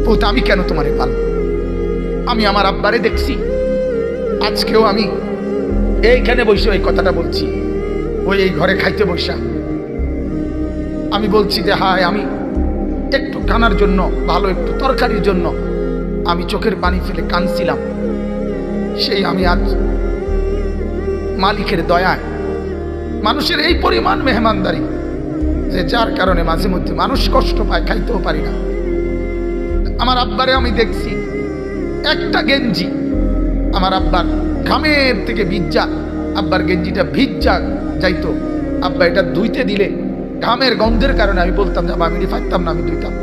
পুত আমি কেন তোমারে পালব? আমি আমার আব্বারে দেখছি, আজকেও আমি এইখানে বসে ওই কথাটা বলছি, ওই এই ঘরে খাইতে বসা আমি বলছি যে হায়, আমি একটু কানার জন্য, ভালো একটু তরকারির জন্য আমি চোখের পানি ফেলে কাঁদছিলাম। সেই আমি আজ মালিকের দয়ায়, মানুষের এই পরিমাণ মেহমানদারি যে যার কারণে মাঝে মধ্যে মানুষ কষ্ট পায়, খাইতেও পারি না। আমার আব্বারে আমি দেখছি, একটা গেঞ্জি আমার আব্বার ঘামের থেকে ভিজা, আব্বার গেঞ্জিটা ভিজা যাইতো, আব্বা এটা ধুইতে দিলে ঘামের গন্ধের কারণে আমি বলতাম যে আমি পারতাম না, আমি ধুইতাম।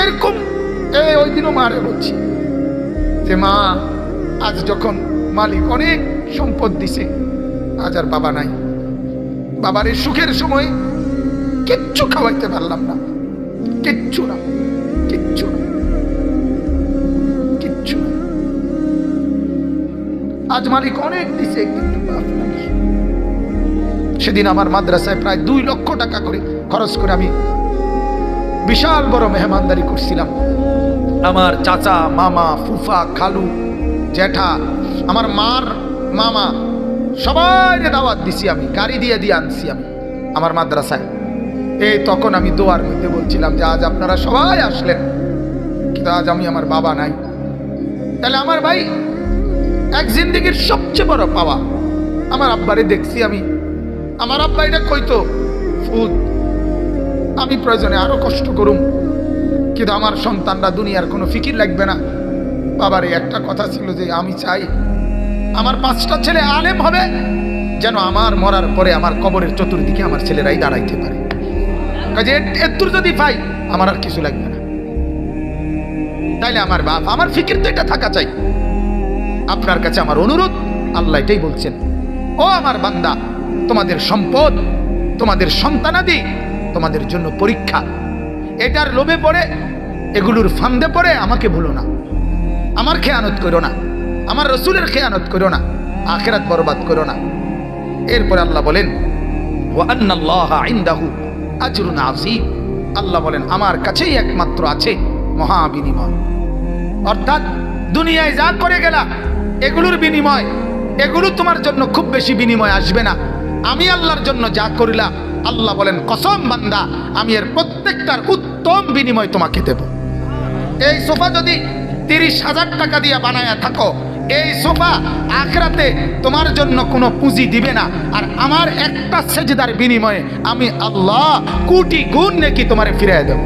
এরকম ওই দিনও মারে বলছি যে মা, আজ যখন মালিক অনেক সম্পদ দিছে, আজ আর বাবা নাই, বাবার এই সুখের সময় কিচ্ছু খাওয়াইতে পারলাম না, কিচ্ছু না, কিচ্ছু না, কিচ্ছু না। আজ মালিক অনেক দিছে, কিন্তু সেদিন আমার মাদ্রাসায় প্রায় 2 লক্ষ টাকা করে খরচ করে আমি বিশাল বড় মেহমানদারি করছিলাম। আমার চাচা, মামা, ফুফা, খালু, জ্যাঠা, আমার মার মামা সবাই দাওয়াত দিছি, আমি গাড়ি দিয়ে দিয়ে আনছি আমি আমার মাদ্রাসায়। তখন আমি দোয়ার মধ্যে বলছিলাম যে আজ আপনারা সবাই আসলেন, কিন্তু আজ আমি আমার বাবা নাই। তাহলে আমার ভাই এক জিন্দেগির সবচেয়ে বড় পাওয়া, আমার আব্বারে দেখছি আমি। আমার আব্বা এটা কইতো, ফুদ আমি প্রয়োজনে আরো কষ্ট করুম, কিন্তু আমার সন্তানরা দুনিয়ার কোনো ফিকির লাগবে না। বাবার একটা কথা ছিল যে আমি চাই আমার 5টা ছেলে আলেম হবে, যেন আমার মরার পরে আমার কবরের চতুর্দিকে আমার ছেলেরাই দাঁড়াইতে পারে। কাজে এত্তুর যদি পাই আমার আর কিছু লাগবে না। তাইলে আমার বাপ, আমার ফিকির তো এটা থাকা চাই। আপনার কাছে আমার অনুরোধ, আল্লাহ এটাই বলছেন, ও আমার বান্দা, তোমাদের সম্পদ, তোমাদের সন্তানাদি তোমাদের জন্য পরীক্ষা। এটার লোভে পড়ে, এগুলোর ফান্দে পড়ে আমাকে ভুলো না, আমার খেয়ানত করো না, আমার রসুলের খেয়ানত করো না, আখিরাত বরবাদ করো না। এরপরে আল্লাহ বলেন ওয়া আন্নাল্লাহা ইনদাহু আজরুন আযীম, আল্লাহ বলেন আমার কাছেই একমাত্র আছে মহা বিনিময়। অর্থাৎ দুনিয়ায় যা করে গেলা এগুলোর বিনিময়, এগুলো তোমার জন্য খুব বেশি বিনিময় আসবে না। আমি আল্লাহর জন্য যা করিলাম, আল্লাহ বলেন কসম বান্দা, আমি এর প্রত্যেকটার উত্তম বিনিময় তোমাকে দেব। এই সোফা যদি 30,000 টাকা দিয়ে বানায়া থাকো, এই সোফা আখিরাতে তোমার জন্য কোনো পুঁজি দিবে না। আর আমার একটা সেজদার বিনিময়ে আমি আল্লাহ কোটি গুণ নেকি তোমারে ফিরিয়ে দেব।